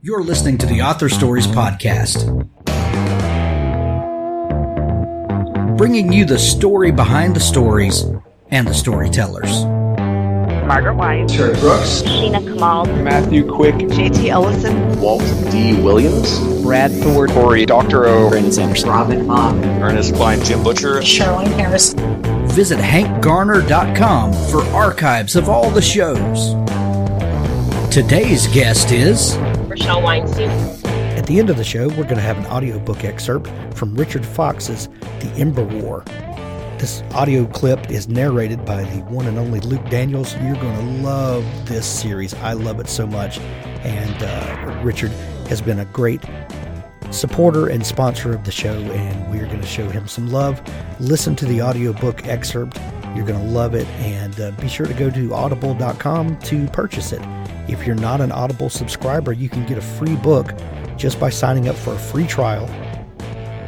You're listening to the Author Stories Podcast, bringing you the story behind the stories and the storytellers. Margaret White, Terry Brooks, Sheena Kamal, Matthew Quick, JT Ellison, Walt D. Williams, Brad Thor, Corey, Dr. O, Brandon Anderson, Robin Mom, Ernest Klein, Jim Butcher, Sherwin Harris. Visit hankgarner.com for archives of all the shows. Today's guest is Rochelle Weinstein. At the end of the show, we're going to have an audiobook excerpt from Richard Fox's The Ember War. This audio clip is narrated by the one and only Luke Daniels. You're going to love this series. I love it so much. And Richard has been a great supporter and sponsor of the show, and we're going to show him some love. Listen to the audiobook excerpt. You're going to love it. And be sure to go to audible.com to purchase it. If you're not an Audible subscriber, you can get a free book just by signing up for a free trial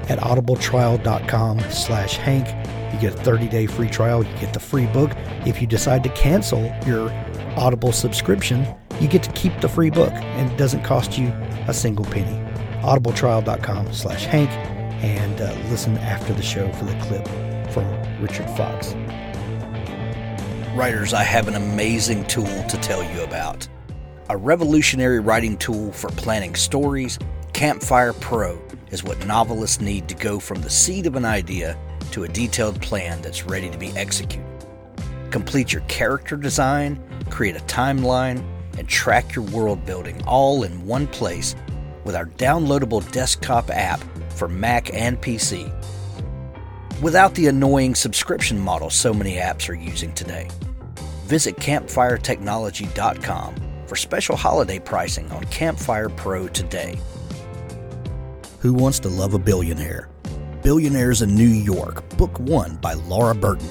at audibletrial.com/Hank. You get a 30-day free trial. You get the free book. If you decide to cancel your Audible subscription, you get to keep the free book, and it doesn't cost you a single penny. audibletrial.com/Hank, and listen after the show for the clip from Richard Fox. Writers, I have an amazing tool to tell you about. A revolutionary writing tool for planning stories, Campfire Pro is what novelists need to go from the seed of an idea to a detailed plan that's ready to be executed. Complete your character design, create a timeline, and track your world building all in one place with our downloadable desktop app for Mac and PC. Without the annoying subscription model so many apps are using today. Visit campfiretechnology.com for special holiday pricing on Campfire Pro today. Who Wants to Love a Billionaire? Billionaires in New York, Book 1 by Laura Burton.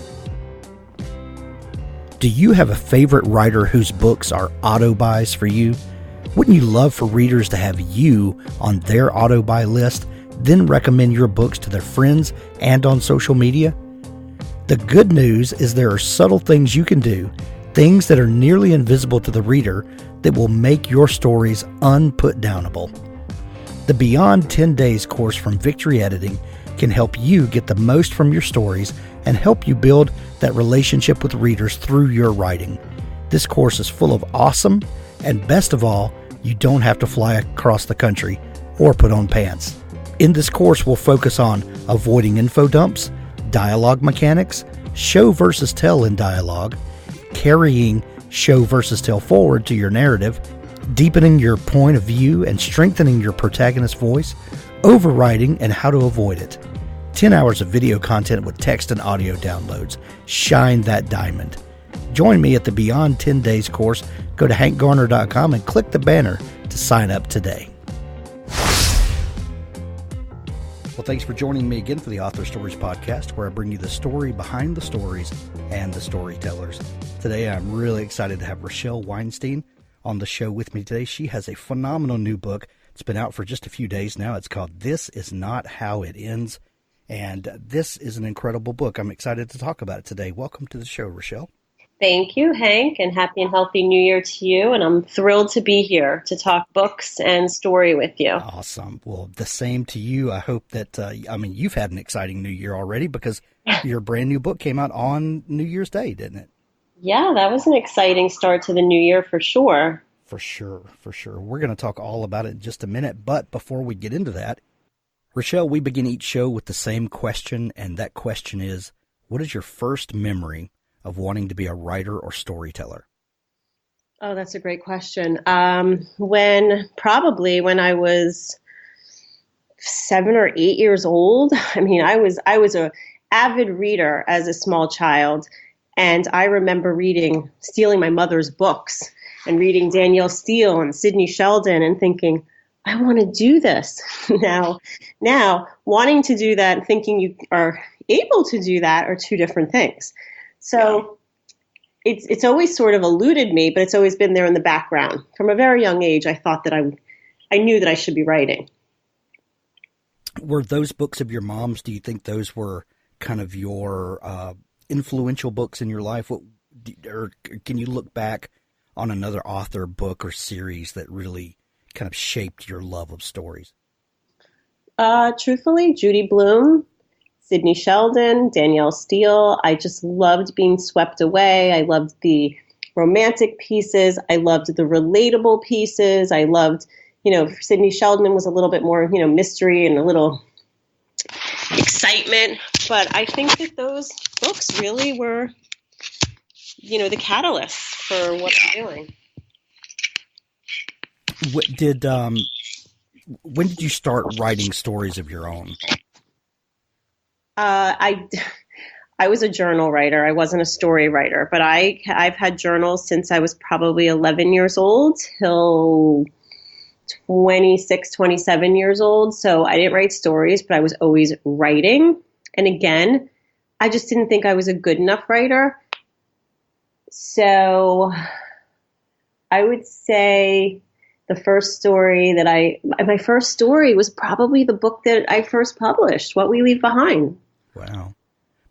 Do you have a favorite writer whose books are auto-buys for you? Wouldn't you love for readers to have you on their auto-buy list, then recommend your books to their friends and on social media? The good news is there are subtle things you can do, things that are nearly invisible to the reader, that will make your stories unputdownable. The Beyond 10 Days course from Victory Editing can help you get the most from your stories and help you build that relationship with readers through your writing. This course is full of awesome, and best of all, you don't have to fly across the country or put on pants. In this course, we'll focus on avoiding info dumps, dialogue mechanics, show versus tell in dialogue, carrying show versus tell forward to your narrative, deepening your point of view and strengthening your protagonist's voice, overwriting and how to avoid it. 10 hours of video content with text and audio downloads. Shine that diamond. Join me at the Beyond 10 Days course. Go to hankgarner.com and click the banner to sign up today. Well, thanks for joining me again for the Author Stories Podcast, where I bring you the story behind the stories and the storytellers. Today, I'm really excited to have Rochelle Weinstein on the show with me today. She has a phenomenal new book. It's been out for just a few days now. It's called This Is Not How It Ends, and this is an incredible book. I'm excited to talk about it today. Welcome to the show, Rochelle. Thank you, Hank, and happy and healthy New Year to you. And I'm thrilled to be here to talk books and story with you. Awesome. Well, the same to you. I hope that, you've had an exciting New Year already because your brand new book came out on New Year's Day, didn't it? Yeah, that was an exciting start to the new year for sure. For sure. We're going to talk all about it in just a minute. But before we get into that, Rochelle, we begin each show with the same question. And that question is, what is your first memory of wanting to be a writer or storyteller? Oh, that's a great question. When I was 7 or 8 years old. I was a avid reader as a small child, and I remember stealing my mother's books and reading Danielle Steele and Sidney Sheldon and thinking, I want to do this. Now, wanting to do that and thinking you are able to do that are two different things. So it's always sort of eluded me, but it's always been there in the background. From a very young age, I thought that I knew that I should be writing. Were those books of your mom's, do you think those were kind of your influential books in your life? Or can you look back on another author, book, or series that really kind of shaped your love of stories? Truthfully, Judy Blume, Sidney Sheldon, Danielle Steele. I just loved being swept away. I loved the romantic pieces. I loved the relatable pieces. I loved, Sidney Sheldon was a little bit more, mystery and a little excitement. But I think that those books really were, the catalyst for what I'm doing. When did you start writing stories of your own? I was a journal writer. I wasn't a story writer, but I've had journals since I was probably 11 years old till 26, 27 years old. So I didn't write stories, but I was always writing. And again, I just didn't think I was a good enough writer. So I would say my first story was probably the book that I first published, What We Leave Behind. Wow.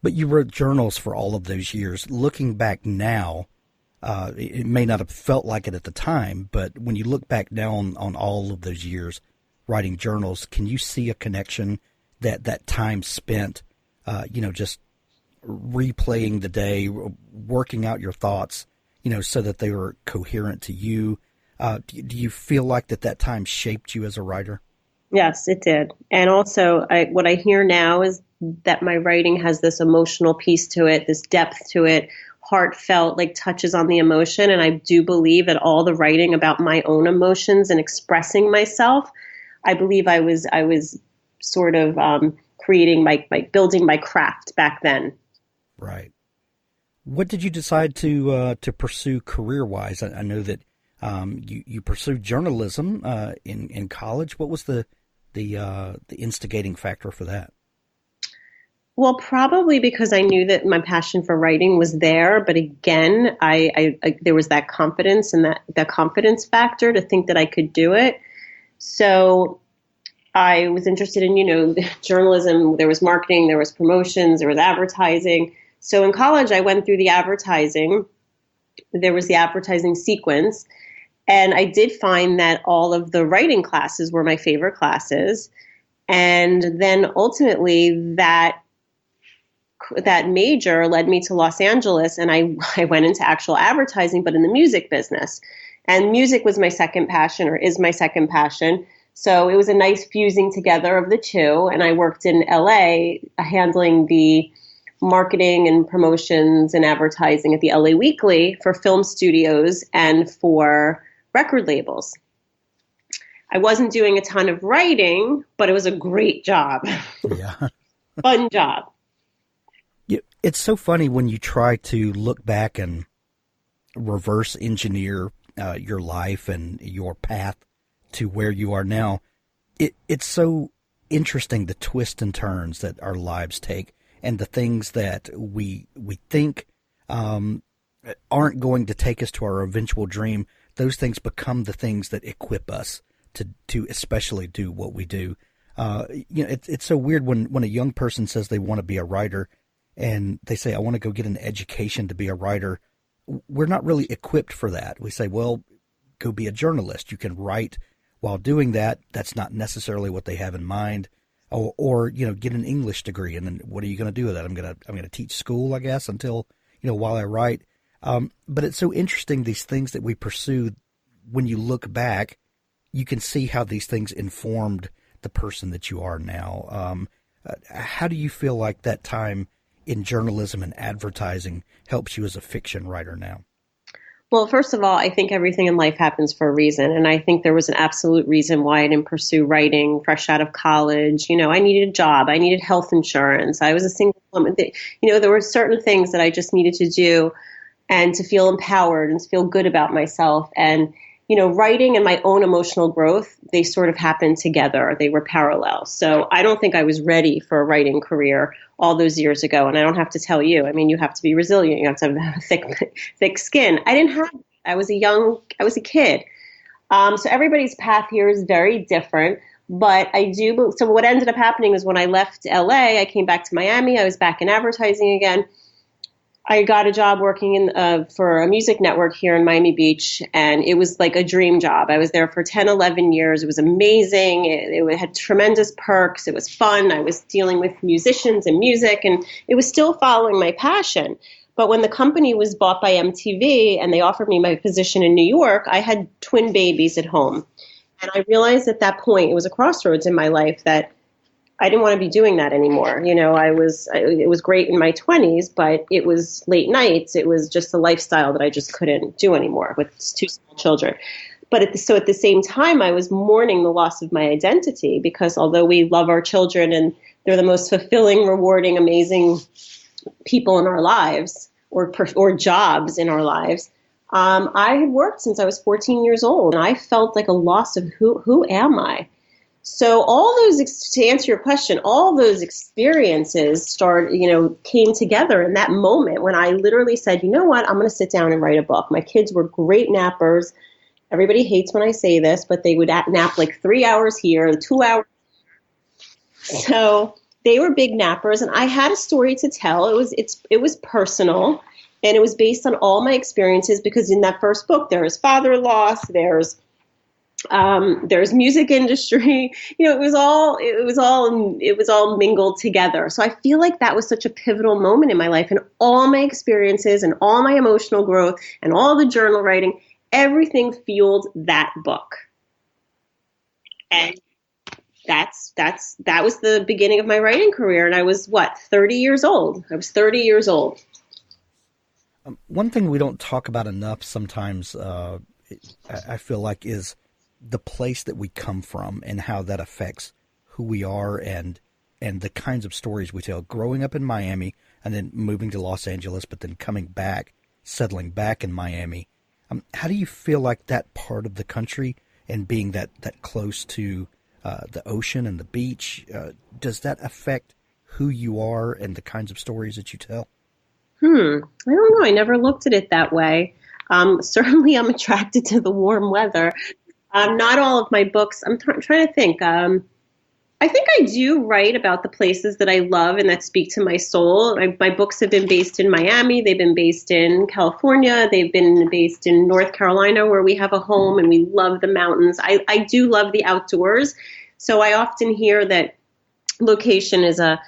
But you wrote journals for all of those years. Looking back now, it may not have felt like it at the time, but when you look back now on all of those years writing journals, can you see a connection that time spent, just replaying the day, working out your thoughts, so that they were coherent to you? Do you feel like that time shaped you as a writer? Yes, it did. And also, what I hear now is that my writing has this emotional piece to it, this depth to it, heartfelt, like touches on the emotion. And I do believe that all the writing about my own emotions and expressing myself, I believe I was sort of creating building my craft back then. Right. What did you decide to pursue career-wise? I know that you pursued journalism in college. What was the instigating factor for that? Well, probably because I knew that my passion for writing was there, but again, I there was that confidence and that confidence factor to think that I could do it. So I was interested in, journalism. There was marketing, there was promotions, there was advertising. So in college, I went through the advertising. There was the advertising sequence. And I did find that all of the writing classes were my favorite classes. And then ultimately that major led me to Los Angeles, and I went into actual advertising, but in the music business. And music was my second passion, or is my second passion. So it was a nice fusing together of the two. And I worked in LA handling the marketing and promotions and advertising at the LA Weekly for film studios and for record labels. I wasn't doing a ton of writing, but it was a great job. Yeah. Fun job. It's so funny when you try to look back and reverse engineer your life and your path to where you are now. It's so interesting, the twists and turns that our lives take, and the things that we think aren't going to take us to our eventual dream. Those things become the things that equip us to especially do what we do. It's so weird when a young person says they want to be a writer and they say, I want to go get an education to be a writer. We're not really equipped for that. We say, well, go be a journalist. You can write while doing that. That's not necessarily what they have in mind. Or get an English degree. And then what are you going to do with that? I'm going to teach school, I guess, until, while I write. But it's so interesting, these things that we pursue. When you look back, you can see how these things informed the person that you are now. How do you feel like that time in journalism and advertising helps you as a fiction writer now? Well, first of all, I think everything in life happens for a reason. And I think there was an absolute reason why I didn't pursue writing fresh out of college. I needed a job. I needed health insurance. I was a single woman. There were certain things that I just needed to do and to feel empowered and to feel good about myself. And, writing and my own emotional growth, they sort of happened together. They were parallel. So I don't think I was ready for a writing career all those years ago. And I don't have to tell you. I mean, you have to be resilient. You have to have thick skin. I didn't have. I was a kid. So everybody's path here is very different. But so what ended up happening is when I left LA, I came back to Miami. I was back in advertising again. I got a job working for a music network here in Miami Beach, and it was like a dream job. I was there for 10, 11 years. It was amazing. It had tremendous perks. It was fun. I was dealing with musicians and music, and it was still following my passion. But when the company was bought by MTV and they offered me my position in New York, I had twin babies at home. And I realized at that point, it was a crossroads in my life, that I didn't want to be doing that anymore. It was great in my 20s, but it was late nights. It was just a lifestyle that I just couldn't do anymore with two small children. But at the same time, I was mourning the loss of my identity, because although we love our children and they're the most fulfilling, rewarding, amazing people in our lives, or jobs in our lives, I had worked since I was 14 years old, and I felt like a loss of who am I? So to answer your question, all those experiences came together in that moment when I literally said, you know what, I'm going to sit down and write a book. My kids were great nappers. Everybody hates when I say this, but they would nap like 3 hours here, 2 hours. So they were big nappers, and I had a story to tell. It was personal, and it was based on all my experiences, because in that first book, there is father loss, there's music industry, it was all mingled together. So I feel like that was such a pivotal moment in my life, and all my experiences and all my emotional growth and all the journal writing, everything fueled that book. And that was the beginning of my writing career. And I was 30 years old. I was 30 years old. One thing we don't talk about enough sometimes, I feel like, is the place that we come from and how that affects who we are and the kinds of stories we tell. Growing up in Miami and then moving to Los Angeles, but then coming back, settling back in Miami. How do you feel like that part of the country and being that close to the ocean and the beach, does that affect who you are and the kinds of stories that you tell? I don't know. I never looked at it that way. Certainly I'm attracted to the warm weather. Not all of my books. I'm trying to think. I think I do write about the places that I love and that speak to my soul. My books have been based in Miami. They've been based in California. They've been based in North Carolina, where we have a home and we love the mountains. I do love the outdoors. So I often hear that location is a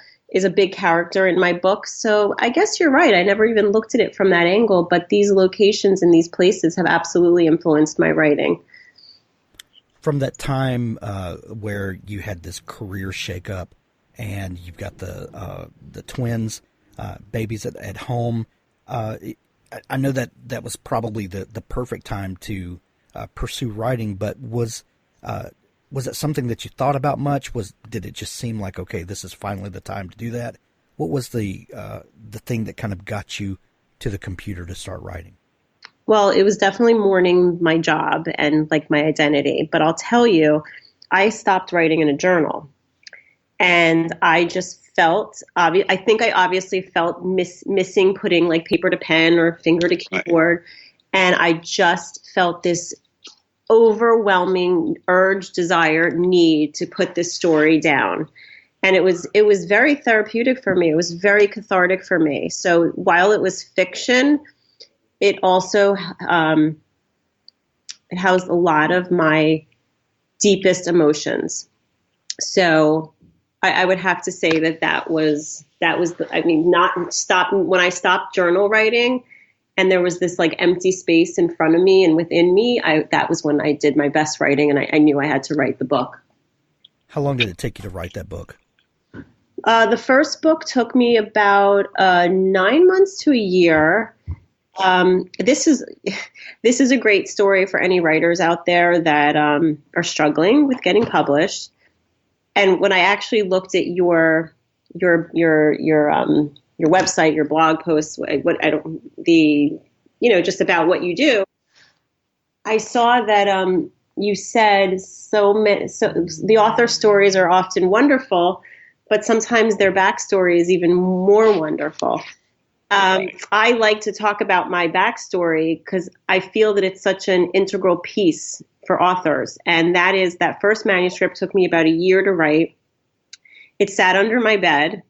big character in my books. So I guess you're right. I never even looked at it from that angle, but these locations and these places have absolutely influenced my writing. From that time where you had this career shakeup and you've got the twins, babies at home, I know that was probably the perfect time to pursue writing, but was it something that you thought about much? Did it just seem like, okay, this is finally the time to do that? What was the thing that kind of got you to the computer to start writing? Well, it was definitely mourning my job and like my identity. But I'll tell you, I stopped writing in a journal, and I just felt I think I obviously felt missing putting like paper to pen or finger to keyboard, right. And I just felt this overwhelming urge, desire, need to put this story down. And it was very therapeutic for me. It was very cathartic for me. So while it was fiction, it also it housed a lot of my deepest emotions. So I would have to say that was when I stopped journal writing and there was this like empty space in front of me and within me, that was when I did my best writing, and I knew I had to write the book. How long did it take you to write that book? The first book took me about 9 months to a year. This is a great story for any writers out there that are struggling with getting published. And when I actually looked at your website, your blog posts, just about what you do, I saw that you said so the author stories are often wonderful, but sometimes their backstory is even more wonderful. I like to talk about my backstory because I feel that it's such an integral piece for authors. And that is that first manuscript took me about a year to write. It sat under my bed.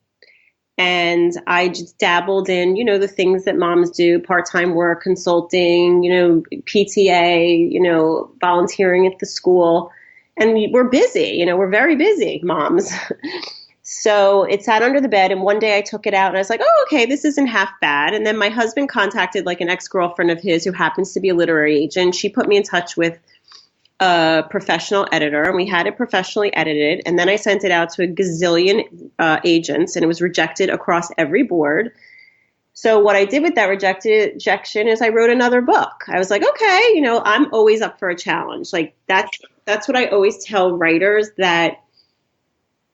And I just dabbled in, the things that moms do, part-time work, consulting, PTA, volunteering at the school. And we're busy, we're very busy moms. So it sat under the bed, and one day I took it out and I was like, oh, okay, this isn't half bad. And then my husband contacted like an ex-girlfriend of his who happens to be a literary agent. She put me in touch with a professional editor, and we had it professionally edited. And then I sent it out to a gazillion agents, and it was rejected across every board. So what I did with that rejection is I wrote another book. I was like, okay, I'm always up for a challenge. Like that's what I always tell writers, that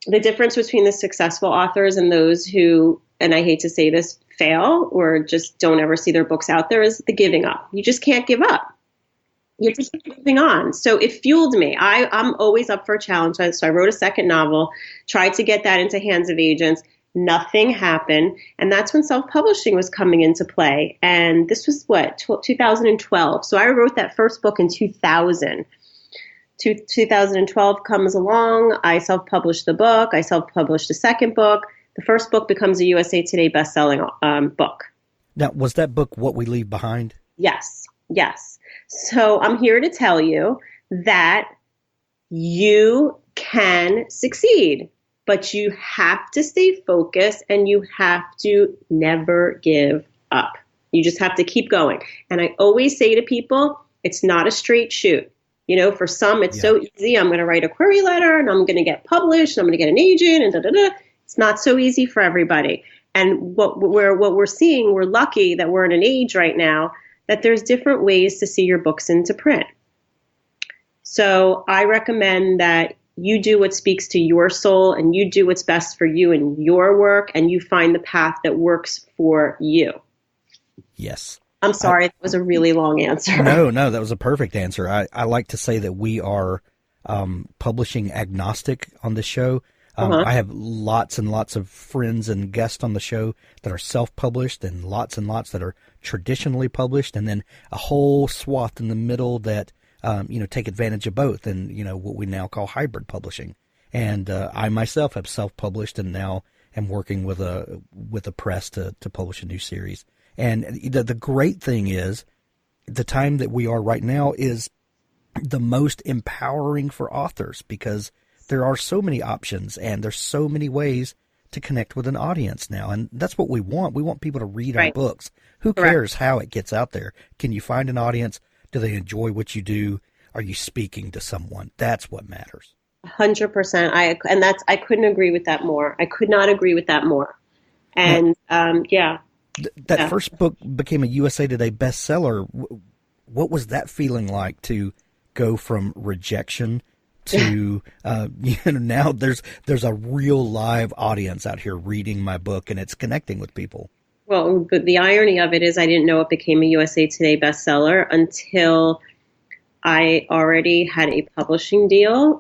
the difference between the successful authors and those who, and I hate to say this, fail or just don't ever see their books out there, is the giving up. You just can't give up. You're just moving on. So it fueled me. I'm always up for a challenge. So I wrote a second novel, tried to get that into hands of agents. Nothing happened. And that's when self-publishing was coming into play. And this was 2012. So I wrote that first book in 2000. 2012 comes along. I self-published the book. I self-published the second book. The first book becomes a USA Today bestselling book. Now, was that book What We Leave Behind? Yes. So I'm here to tell you that you can succeed, but you have to stay focused and you have to never give up. You just have to keep going. And I always say to people, it's not a straight shoot. For some, it's so easy. I'm going to write a query letter and I'm going to get published and I'm going to get an agent and da-da-da. It's not so easy for everybody. And what we're seeing, we're lucky that we're in an age right now that there's different ways to see your books into print. So I recommend that you do what speaks to your soul and you do what's best for you and your work, and you find the path that works for you. Yes. I'm sorry, that was a really long answer. No, that was a perfect answer. I like to say that we are publishing agnostic on this show. I have lots and lots of friends and guests on the show that are self-published, and lots that are traditionally published, and then a whole swath in the middle that take advantage of both, and what we now call hybrid publishing. And I myself have self-published, and now am working with a press to publish a new series. And the great thing is, the time that we are right now is the most empowering for authors, because there are so many options and there's so many ways to connect with an audience now. And that's what we want. We want people to read our books. Who cares how it gets out there? Can you find an audience? Do they enjoy what you do? Are you speaking to someone? That's what matters. 100%. I couldn't agree with that more. I could not agree with that more. And That first book became a USA Today bestseller. What was that feeling like, to go from rejection to now there's a real live audience out here reading my book, and it's connecting with people? Well, but the irony of it is, I didn't know it became a USA Today bestseller until I already had a publishing deal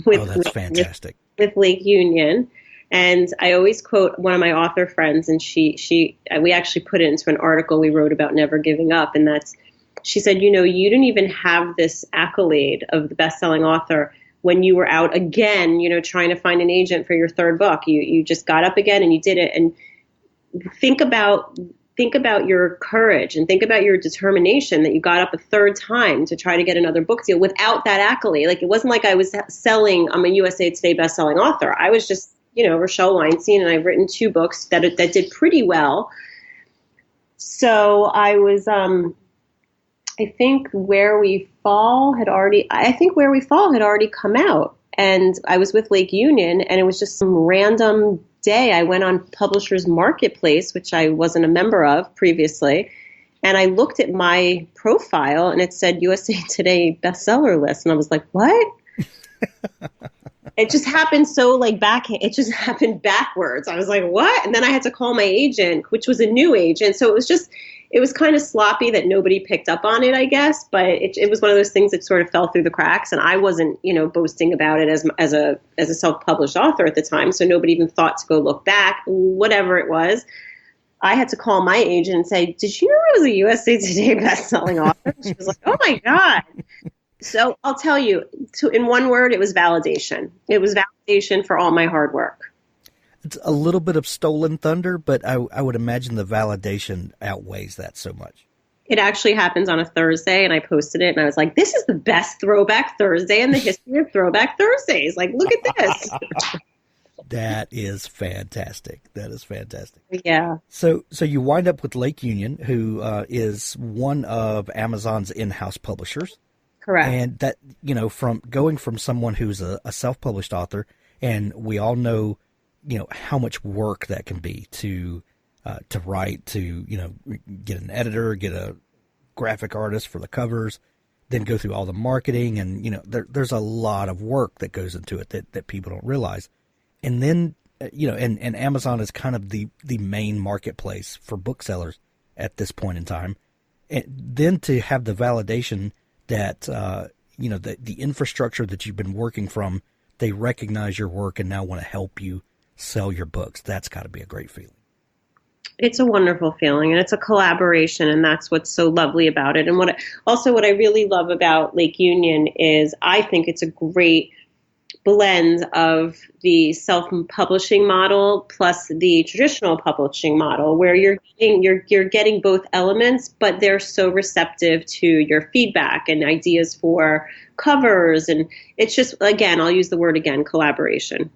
that's fantastic. With Lake Union. And I always quote one of my author friends, and we actually put it into an article we wrote about never giving up. And she said, you didn't even have this accolade of the best-selling author when you were out again, trying to find an agent for your third book. You just got up again and you did it. And think about your courage and think about your determination that you got up a third time to try to get another book deal without that accolade. Like, it wasn't like I was I'm a USA Today best-selling author. I was just Rochelle Weinstein, and I've written 2 books that did pretty well. So I was, I think Where We Fall had already come out, and I was with Lake Union, and it was just some random day. I went on Publishers Marketplace, which I wasn't a member of previously, and I looked at my profile, and it said USA Today bestseller list, and I was like, what? It just happened it just happened backwards. I was like, what? And then I had to call my agent, which was a new agent. So it was kind of sloppy that nobody picked up on it, I guess. But it was one of those things that sort of fell through the cracks. And I wasn't, boasting about it as a self-published author at the time. So nobody even thought to go look back, whatever it was. I had to call my agent and say, did you know I was a USA Today bestselling author? She was like, oh my God. So I'll tell you, in one word, it was validation. It was validation for all my hard work. It's a little bit of stolen thunder, but I would imagine the validation outweighs that so much. It actually happens on a Thursday, and I posted it, and I was like, this is the best Throwback Thursday in the history of Throwback Thursdays. Like, look at this. That is fantastic. That is fantastic. Yeah. So you wind up with Lake Union, who is one of Amazon's in-house publishers. Correct. And that, from going from someone who's a self-published author, and we all know, how much work that can be to write, to, get an editor, get a graphic artist for the covers, then go through all the marketing. And, there's a lot of work that goes into it that people don't realize. And then, and Amazon is kind of the main marketplace for booksellers at this point in time. And then to have the validation that, the infrastructure that you've been working from, they recognize your work and now want to help you sell your books. That's got to be a great feeling. It's a wonderful feeling, and it's a collaboration, and that's what's so lovely about it. And what I really love about Lake Union is I think it's a great blend of the self-publishing model plus the traditional publishing model, where you're getting both elements, but they're so receptive to your feedback and ideas for covers, and it's just, again, I'll use the word again, collaboration.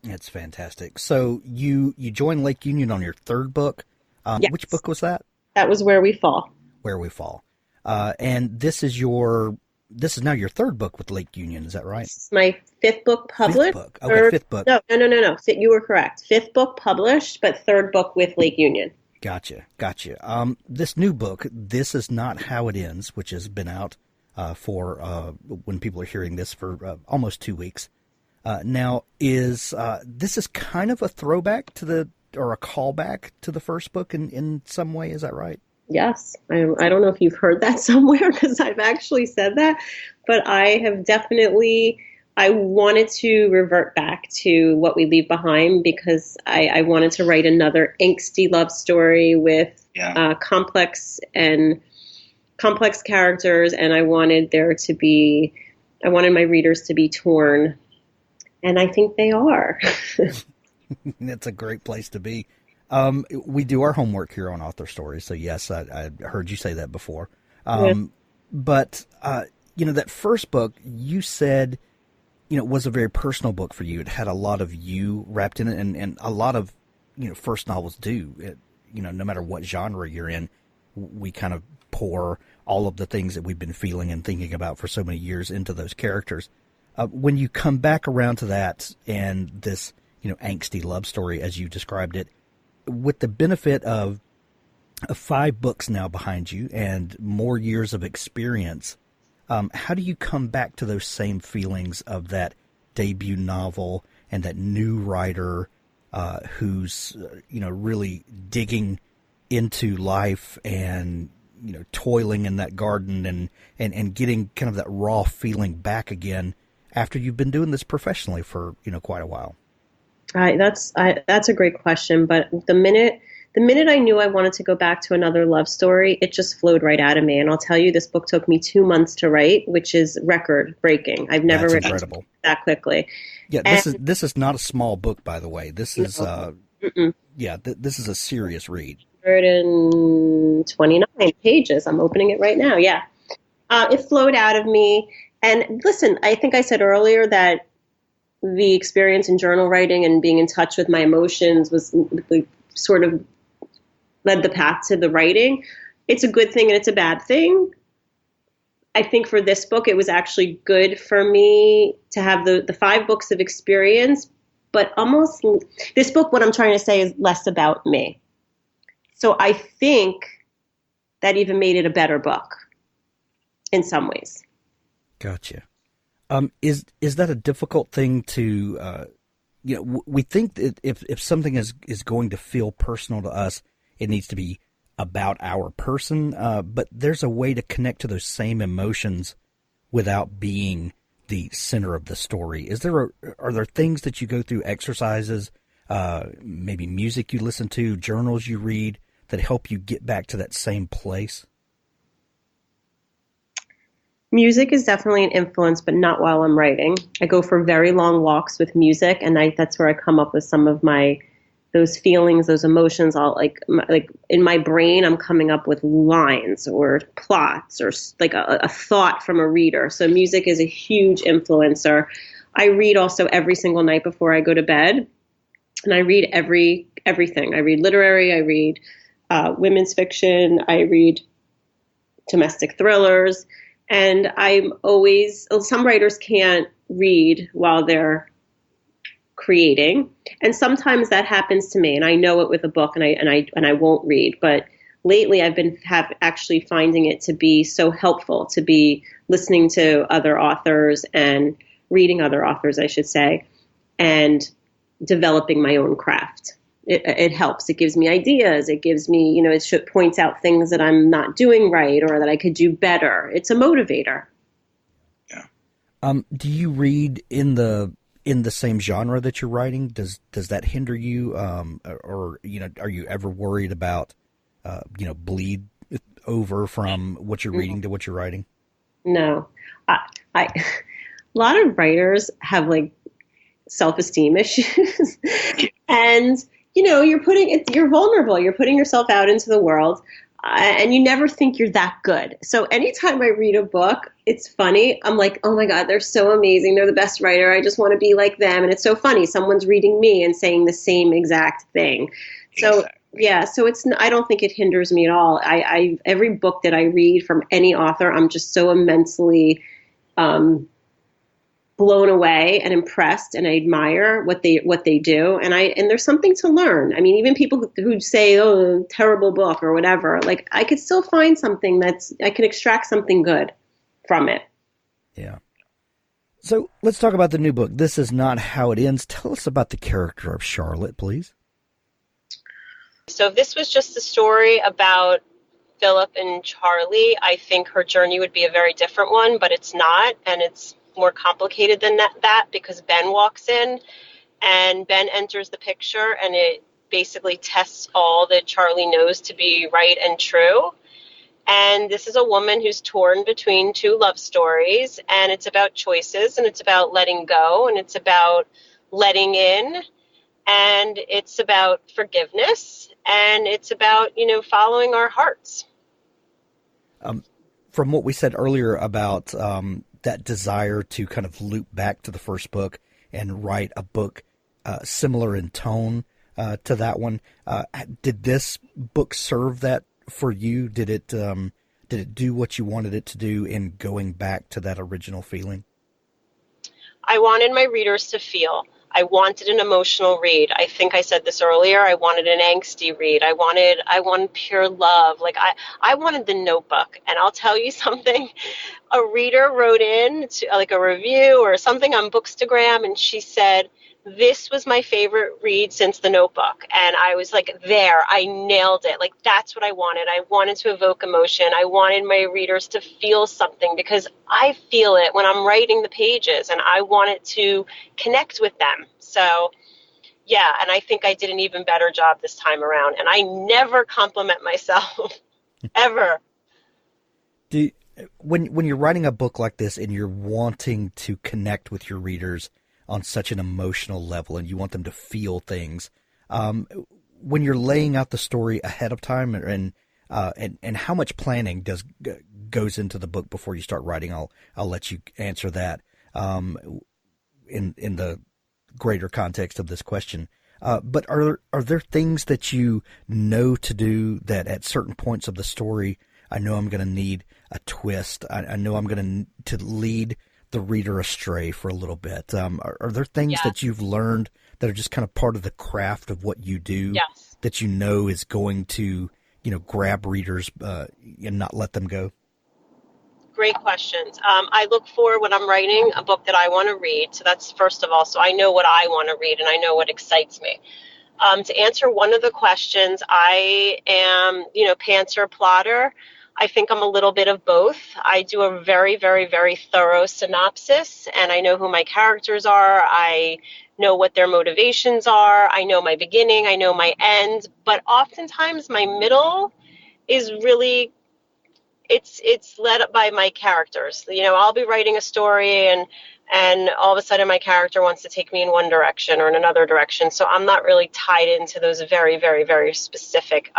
It's fantastic. So you joined Lake Union on your third book. Yes. Which book was that? That was Where We Fall. Where We Fall. And this is now your third book with Lake Union. Is that right? This is my fifth book published. Fifth book. Okay, fifth book. No. You were correct. Fifth book published, but third book with Lake Union. Gotcha. This new book, This Is Not How It Ends, which has been out for when people are hearing this for almost 2 weeks. Now, this is kind of a throwback or a callback to the first book in some way. Is that right? Yes. I don't know if you've heard that somewhere because I've actually said that, but I have definitely, I wanted to revert back to What We Leave Behind because I wanted to write another angsty love story with complex characters, and I wanted my readers to be torn. And I think they are. That's a great place to be. We do our homework here on Author Stories. So yes, I heard you say that before. But, that first book you said, was a very personal book for you. It had a lot of you wrapped in it, and a lot of, first novels do. No matter what genre you're in, we kind of pour all of the things that we've been feeling and thinking about for so many years into those characters. When you come back around to that and this, angsty love story, as you described it, with the benefit of 5 books now behind you and more years of experience, how do you come back to those same feelings of that debut novel and that new writer who's, really digging into life and, toiling in that garden and getting kind of that raw feeling back again after you've been doing this professionally for, quite a while? That's a great question. But the minute I knew I wanted to go back to another love story, it just flowed right out of me. And I'll tell you, this book took me 2 months to write, which is record breaking. I've never written that quickly. Yeah, this is not a small book, by the way. This is this is a serious read. 129 pages. I'm opening it right now. Yeah, it flowed out of me. And listen, I think I said earlier that the experience in journal writing and being in touch with my emotions was sort of led the path to the writing. It's a good thing and it's a bad thing. I think for this book, it was actually good for me to have the 5 books of experience, but almost this book, what I'm trying to say is less about me. So I think that even made it a better book in some ways. Gotcha. Is that a difficult thing to, we think that if something is going to feel personal to us, it needs to be about our person. But there's a way to connect to those same emotions without being the center of the story. Are there things that you go through, exercises, maybe music you listen to, journals you read that help you get back to that same place? Music is definitely an influence, but not while I'm writing. I go for very long walks with music, and that's where I come up with some of those feelings, those emotions. I'll like in my brain, I'm coming up with lines or plots or like a thought from a reader. So music is a huge influencer. I read also every single night before I go to bed, and I read everything. I read literary, I read women's fiction, I read domestic thrillers. And some writers can't read while they're creating. And sometimes that happens to me, and I know it with a book, and I won't read. But lately I've been actually finding it to be so helpful to be listening to other authors and reading other authors, I should say, and developing my own craft. It helps. It gives me ideas. It gives me, it points out things that I'm not doing right or that I could do better. It's a motivator. Yeah. Do you read in the same genre that you're writing? Does that hinder you? Or are you ever worried about, bleed over from what you're reading to what you're writing? No, a lot of writers have like self-esteem issues and you're vulnerable. You're putting yourself out into the world, and you never think you're that good. So anytime I read a book, it's funny. I'm like, oh my God, they're so amazing. They're the best writer. I just want to be like them. And it's so funny. Someone's reading me and saying the same exact thing. So yeah, so I don't think it hinders me at all. Every book that I read from any author, I'm just so immensely, blown away and impressed, and I admire what they do, and there's something to learn. I mean, even people who say, "Oh, terrible book" or whatever, like I could still find something I can extract something good from it. Yeah. So let's talk about the new book. This Is Not How It Ends. Tell us about the character of Charlotte, please. So if this was just a story about Philip and Charlie, I think her journey would be a very different one, but it's not, and it's more complicated than that because Ben walks in, and Ben enters the picture, and it basically tests all that Charlie knows to be right and true. And this is a woman who's torn between two love stories, and it's about choices, and it's about letting go, and it's about letting in, and it's about forgiveness, and it's about, following our hearts. From what we said earlier about that desire to kind of loop back to the first book and write a book similar in tone to that one, did this book serve that for you? Did it do what you wanted it to do in going back to that original feeling? I wanted my readers to feel. I wanted an emotional read. I think I said this earlier. I wanted an angsty read. I wanted pure love. Like I wanted the Notebook. And I'll tell you something. A reader wrote in to like a review or something on Bookstagram, and she said, "This was my favorite read since the Notebook." And I was like, there, I nailed it. Like, that's what I wanted. I wanted to evoke emotion. I wanted my readers to feel something because I feel it when I'm writing the pages, and I wanted to connect with them. So, yeah, and I think I did an even better job this time around. And I never compliment myself, ever. When you're writing a book like this and you're wanting to connect with your readers on such an emotional level and you want them to feel things, when you're laying out the story ahead of time, and how much planning goes into the book before you start writing, I'll let you answer that in the greater context of this question. But are there things that you know to do that at certain points of the story, I know I'm going to need a twist. I know I'm going to lead the reader astray for a little bit. Are there things that you've learned that are just kind of part of the craft of what you do that you know is going to, grab readers and not let them go? Great questions. I look for when I'm writing a book that I want to read. So that's first of all, so I know what I want to read and I know what excites me. To answer one of the questions, I am, pantser, plotter. I think I'm a little bit of both. I do a very, very, very thorough synopsis, and I know who my characters are. I know what their motivations are. I know my beginning. I know my end. But oftentimes my middle is really, it's led up by my characters. I'll be writing a story and all of a sudden my character wants to take me in one direction or in another direction. So I'm not really tied into those very, very, very specific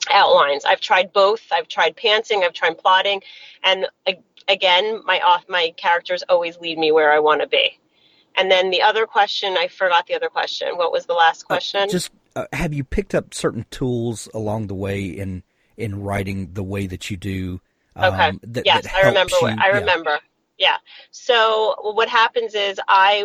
outlines. I've tried both. I've tried pantsing, I've tried plotting, and again, my characters always lead me where I want to be. And then the other question, I forgot the other question. What was the last question? Have you picked up certain tools along the way in writing the way that you do? Okay. Yes, I remember. I remember. Yeah. So what happens is I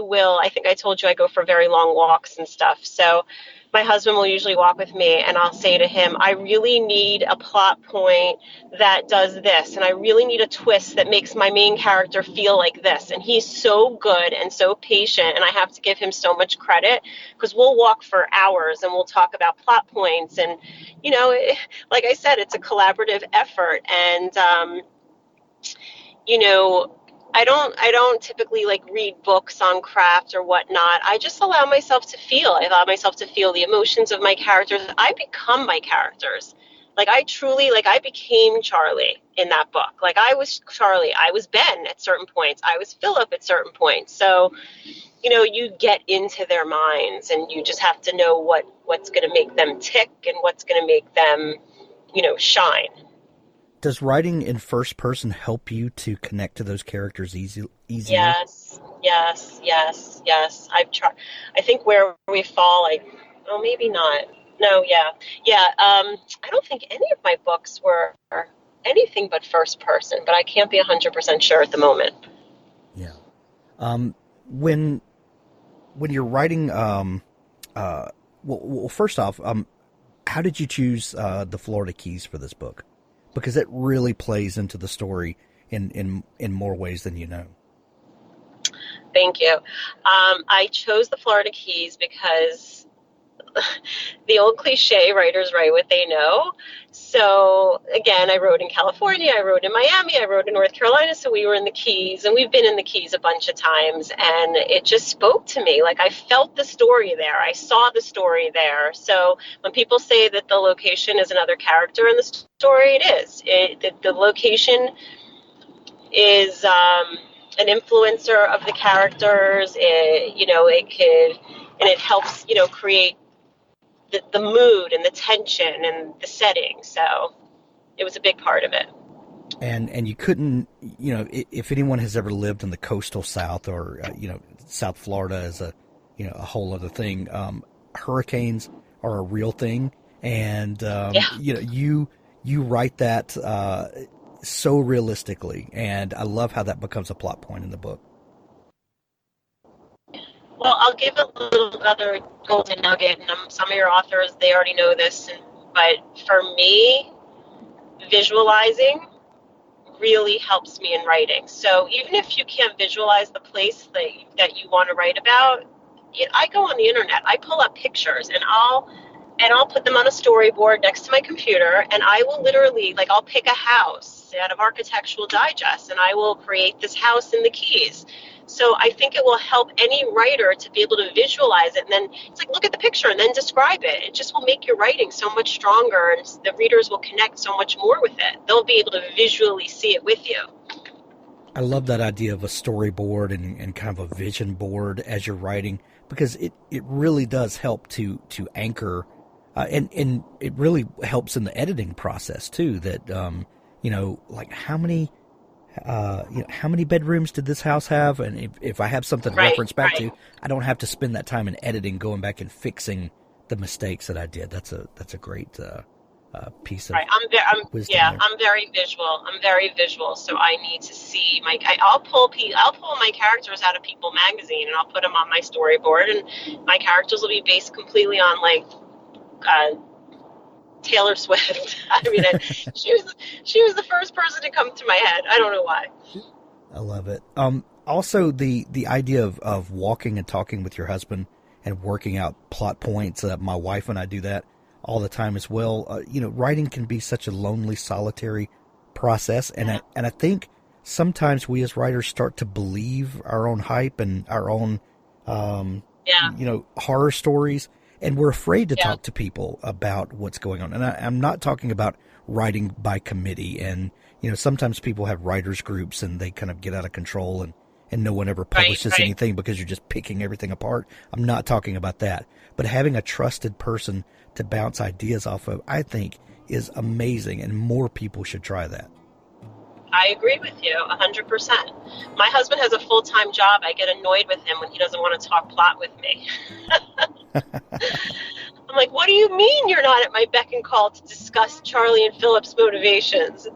think I told you I go for very long walks and stuff. So my husband will usually walk with me and I'll say to him, I really need a plot point that does this. And I really need a twist that makes my main character feel like this. And he's so good and so patient. And I have to give him so much credit because we'll walk for hours and we'll talk about plot points. And, like I said, it's a collaborative effort. And, I don't typically read books on craft or whatnot. I just allow myself to feel. I allow myself to feel the emotions of my characters. I become my characters. I became Charlie in that book. I was Charlie. I was Ben at certain points. I was Philip at certain points. So, you get into their minds and you just have to know what's going to make them tick and what's going to make them, shine. Does writing in first person help you to connect to those characters easier? Yes. I've tried. I think where we fall, maybe not. No, yeah. I don't think any of my books were anything but first person, but I can't be 100% sure at the moment. Yeah. When you're writing, well, first off, how did you choose the Florida Keys for this book? Because it really plays into the story in more ways than you know. Thank you. I chose the Florida Keys because the old cliche, writers write what they know. So again, I wrote in California, I wrote in Miami, I wrote in North Carolina. So we were in the Keys and we've been in the Keys a bunch of times. And it just spoke to me. I felt the story there. I saw the story there. So when people say that the location is another character in the story, it is. The location is an influencer of the characters. It helps, create the mood and the tension and the setting. So it was a big part of it. And you couldn't, if anyone has ever lived in the coastal South or, South Florida is a whole other thing. Hurricanes are a real thing. And, you write that so realistically. And I love how that becomes a plot point in the book. Well, I'll give a little other golden nugget, and some of your authors, they already know this, but for me, visualizing really helps me in writing. So even if you can't visualize the place that you want to write about, I go on the internet, I pull up pictures, and I'll put them on a storyboard next to my computer, and I will literally, I'll pick a house out of Architectural Digest, and I will create this house in the Keys. So I think it will help any writer to be able to visualize it. And then it's look at the picture and then describe it. It just will make your writing so much stronger and the readers will connect so much more with it. They'll be able to visually see it with you. I love that idea of a storyboard and kind of a vision board as you're writing, because it really does help to anchor, and it really helps in the editing process too, that, how many bedrooms did this house have? And if I have something to reference back to, I don't have to spend that time in editing, going back and fixing the mistakes that I did. That's a great piece of wisdom. Yeah, there. I'm very visual. So I need to see I'll pull my characters out of People magazine and I'll put them on my storyboard, and my characters will be based completely on Taylor Swift. I mean, she was the first person to come to my head. I don't know why. I love it. Also, the idea of walking and talking with your husband and working out plot points. My wife and I do that all the time as well. Writing can be such a lonely, solitary process, and I think sometimes we as writers start to believe our own hype and our own horror stories. And we're afraid to talk to people about what's going on. And I'm not talking about writing by committee. And, sometimes people have writers groups and they kind of get out of control and no one ever publishes anything because you're just picking everything apart. I'm not talking about that. But having a trusted person to bounce ideas off of, I think, is amazing, and more people should try that. I agree with you 100%. My husband has a full-time job. I get annoyed with him when he doesn't want to talk plot with me. I'm like, what do you mean you're not at my beck and call to discuss Charlie and Philip's motivations?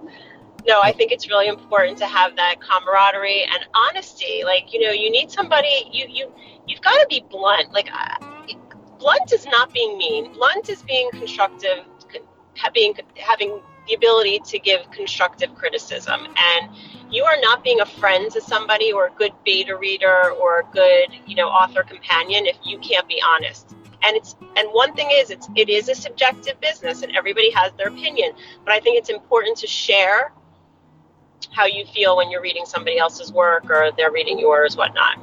No, I think it's really important to have that camaraderie and honesty. Like, you need somebody, you've got to be blunt. Like, blunt is not being mean. Blunt is being constructive, having the ability to give constructive criticism. And you are not being a friend to somebody or a good beta reader or a good, author companion if you can't be honest. And one thing is, it is a subjective business and everybody has their opinion. But I think it's important to share how you feel when you're reading somebody else's work or they're reading yours, whatnot.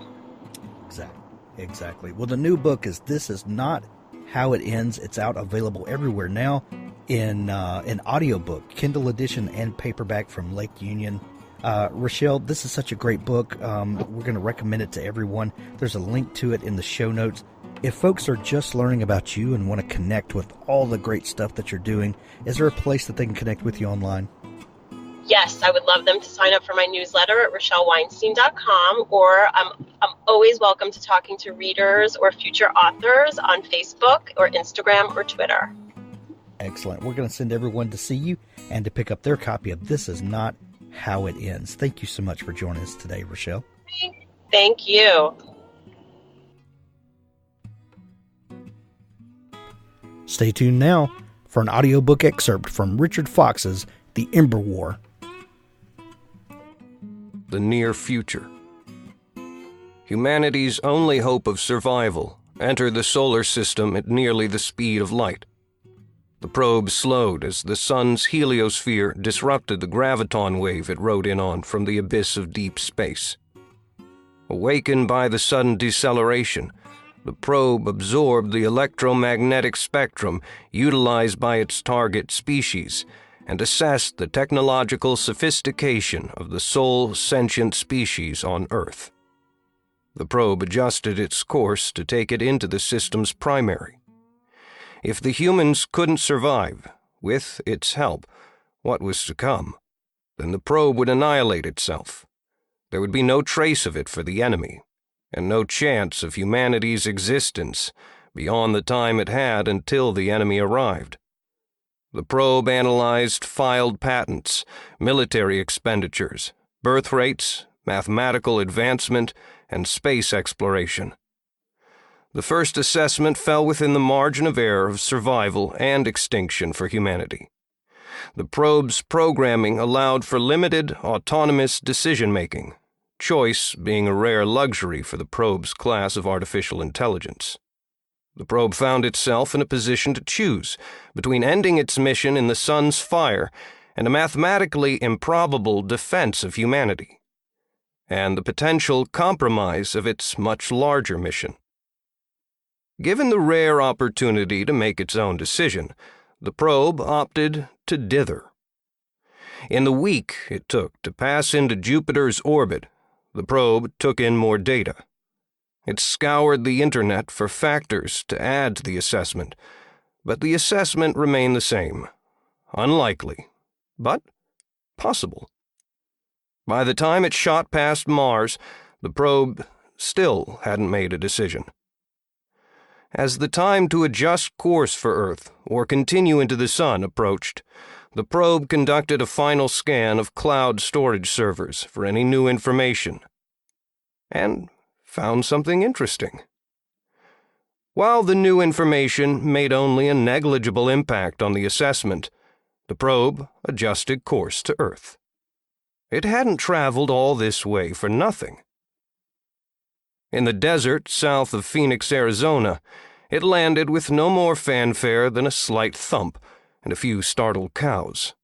Exactly. Well, the new book is This Is Not How It Ends. It's out, available everywhere now in audiobook, Kindle edition, and paperback from Lake Union. Rochelle, this is such a great book. We're going to recommend it to everyone. There's a link to it in the show notes. If folks are just learning about you and want to connect with all the great stuff that you're doing, is there a place that they can connect with you online? Yes, I would love them to sign up for my newsletter at RochelleWeinstein.com, or I'm always welcome to talking to readers or future authors on Facebook or Instagram or Twitter. Excellent. We're going to send everyone to see you and to pick up their copy of This Is Not How It Ends. Thank you so much for joining us today, Rochelle. Thank you. Stay tuned now for an audiobook excerpt from Richard Fox's The Ember War. The near future. Humanity's only hope of survival entered the solar system at nearly the speed of light. The probe slowed as the sun's heliosphere disrupted the graviton wave it rode in on from the abyss of deep space. Awakened by the sudden deceleration, the probe absorbed the electromagnetic spectrum utilized by its target species and assessed the technological sophistication of the sole sentient species on Earth. The probe adjusted its course to take it into the system's primary. If the humans couldn't survive, with its help, what was to come, then the probe would annihilate itself. There would be no trace of it for the enemy, and no chance of humanity's existence beyond the time it had until the enemy arrived. The probe analyzed filed patents, military expenditures, birth rates, mathematical advancement, and space exploration. The first assessment fell within the margin of error of survival and extinction for humanity. The probe's programming allowed for limited, autonomous decision-making, choice being a rare luxury for the probe's class of artificial intelligence. The probe found itself in a position to choose between ending its mission in the sun's fire and a mathematically improbable defense of humanity, and the potential compromise of its much larger mission. Given the rare opportunity to make its own decision, the probe opted to dither. In the week it took to pass into Jupiter's orbit, the probe took in more data. It scoured the internet for factors to add to the assessment, but the assessment remained the same. Unlikely, but possible. By the time it shot past Mars, the probe still hadn't made a decision. As the time to adjust course for Earth or continue into the Sun approached, the probe conducted a final scan of cloud storage servers for any new information, and found something interesting. While the new information made only a negligible impact on the assessment, the probe adjusted course to Earth. It hadn't traveled all this way for nothing. In the desert south of Phoenix, Arizona, it landed with no more fanfare than a slight thump and a few startled cows.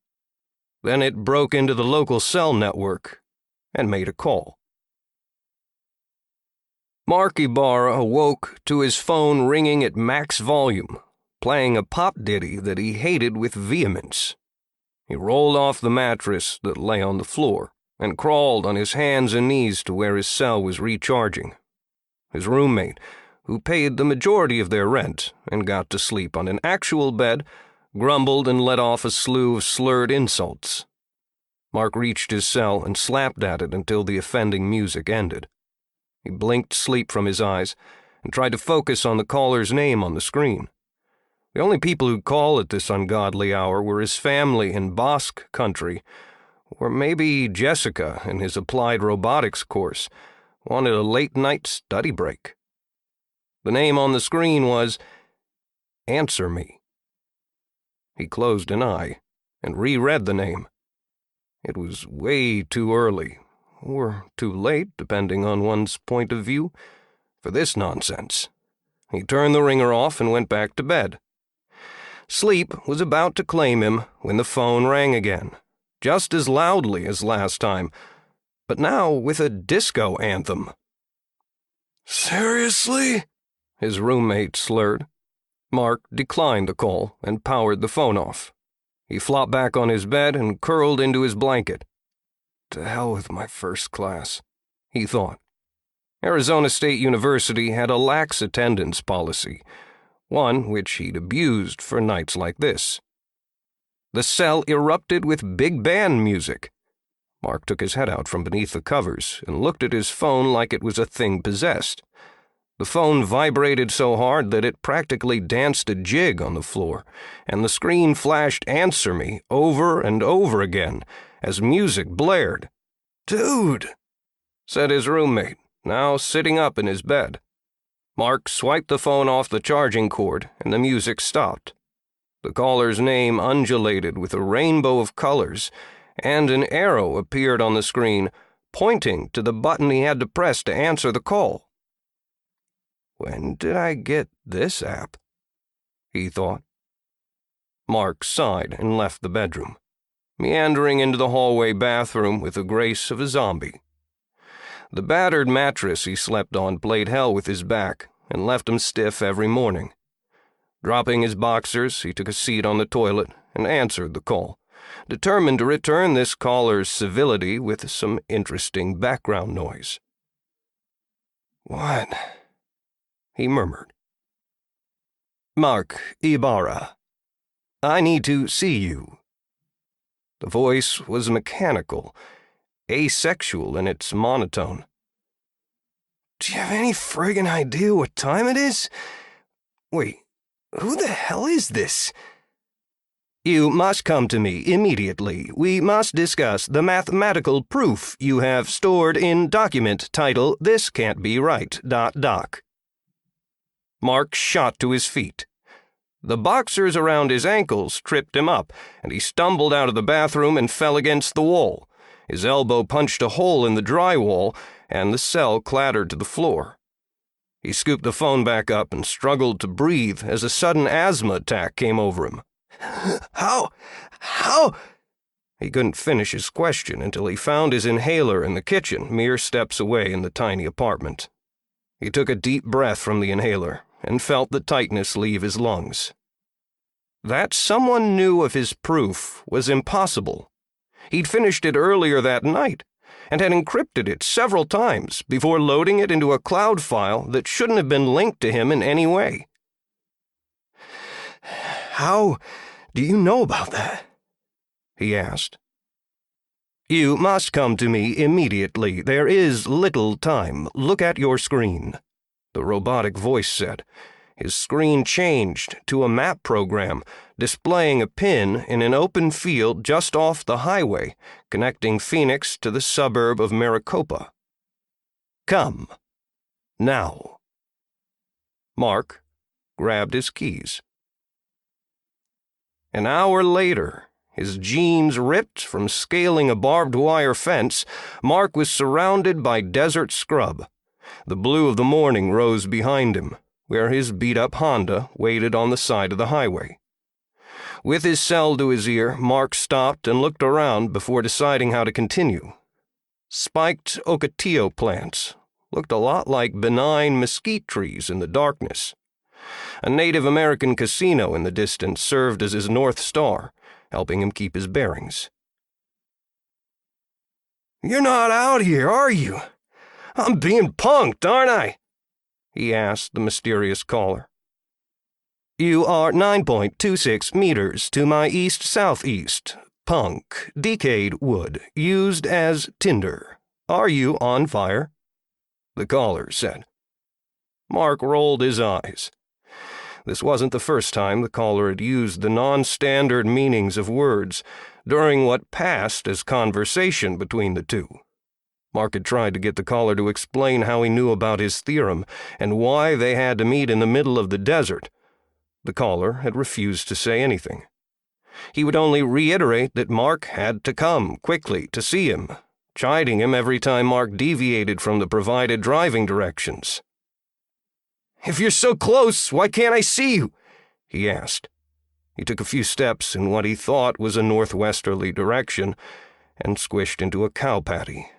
Then it broke into the local cell network and made a call. Mark Ibarra awoke to his phone ringing at max volume, playing a pop ditty that he hated with vehemence. He rolled off the mattress that lay on the floor and crawled on his hands and knees to where his cell was recharging. His roommate, who paid the majority of their rent and got to sleep on an actual bed, grumbled and let off a slew of slurred insults. Mark reached his cell and slapped at it until the offending music ended. He blinked sleep from his eyes and tried to focus on the caller's name on the screen. The only people who'd call at this ungodly hour were his family in Basque country, or maybe Jessica in his applied robotics course wanted a late-night study break. The name on the screen was Answer Me. He closed an eye and reread the name. It was way too early, or too late, depending on one's point of view, for this nonsense. He turned the ringer off and went back to bed. Sleep was about to claim him when the phone rang again, just as loudly as last time, but now with a disco anthem. "Seriously?" his roommate slurred. Mark declined the call and powered the phone off. He flopped back on his bed and curled into his blanket. To hell with my first class, he thought. Arizona State University had a lax attendance policy, one which he'd abused for nights like this. The cell erupted with big band music. Mark took his head out from beneath the covers and looked at his phone like it was a thing possessed. The phone vibrated so hard that it practically danced a jig on the floor, and the screen flashed Answer Me over and over again as music blared. "Dude," said his roommate, now sitting up in his bed. Mark swiped the phone off the charging cord, and the music stopped. The caller's name undulated with a rainbow of colors, and an arrow appeared on the screen, pointing to the button he had to press to answer the call. When did I get this app? He thought. Mark sighed and left the bedroom, meandering into the hallway bathroom with the grace of a zombie. The battered mattress he slept on played hell with his back and left him stiff every morning. Dropping his boxers, he took a seat on the toilet and answered the call, determined to return this caller's civility with some interesting background noise. "What?" he murmured. "Mark Ibarra. I need to see you." The voice was mechanical, asexual in its monotone. "Do you have any friggin' idea what time it is? Wait, who the hell is this?" "You must come to me immediately. We must discuss the mathematical proof you have stored in document title This Can't Be Right. Doc. Mark shot to his feet. The boxers around his ankles tripped him up, and he stumbled out of the bathroom and fell against the wall. His elbow punched a hole in the drywall, and the cell clattered to the floor. He scooped the phone back up and struggled to breathe as a sudden asthma attack came over him. How? He couldn't finish his question until he found his inhaler in the kitchen, mere steps away in the tiny apartment. He took a deep breath from the inhaler and felt the tightness leave his lungs. That someone knew of his proof was impossible. He'd finished it earlier that night and had encrypted it several times before loading it into a cloud file that shouldn't have been linked to him in any way. "How do you know about that?" he asked. "You must come to me immediately. There is little time. Look at your screen," the robotic voice said. His screen changed to a map program, displaying a pin in an open field just off the highway, connecting Phoenix to the suburb of Maricopa. "Come. Now." Mark grabbed his keys. An hour later, his jeans ripped from scaling a barbed wire fence, Mark was surrounded by desert scrub. The blue of the morning rose behind him, where his beat-up Honda waited on the side of the highway. With his cell to his ear, Mark stopped and looked around before deciding how to continue. Spiked ocotillo plants looked a lot like benign mesquite trees in the darkness. A Native American casino in the distance served as his North Star, helping him keep his bearings. "You're not out here, are you? I'm being punked, aren't I?" he asked the mysterious caller. "You are 9.26 meters to my east-southeast. Punk, decayed wood, used as tinder. Are you on fire?" the caller said. Mark rolled his eyes. This wasn't the first time the caller had used the non-standard meanings of words during what passed as conversation between the two. Mark had tried to get the caller to explain how he knew about his theorem and why they had to meet in the middle of the desert. The caller had refused to say anything. He would only reiterate that Mark had to come quickly to see him, chiding him every time Mark deviated from the provided driving directions. "If you're so close, why can't I see you?" he asked. He took a few steps in what he thought was a northwesterly direction and squished into a cow patty.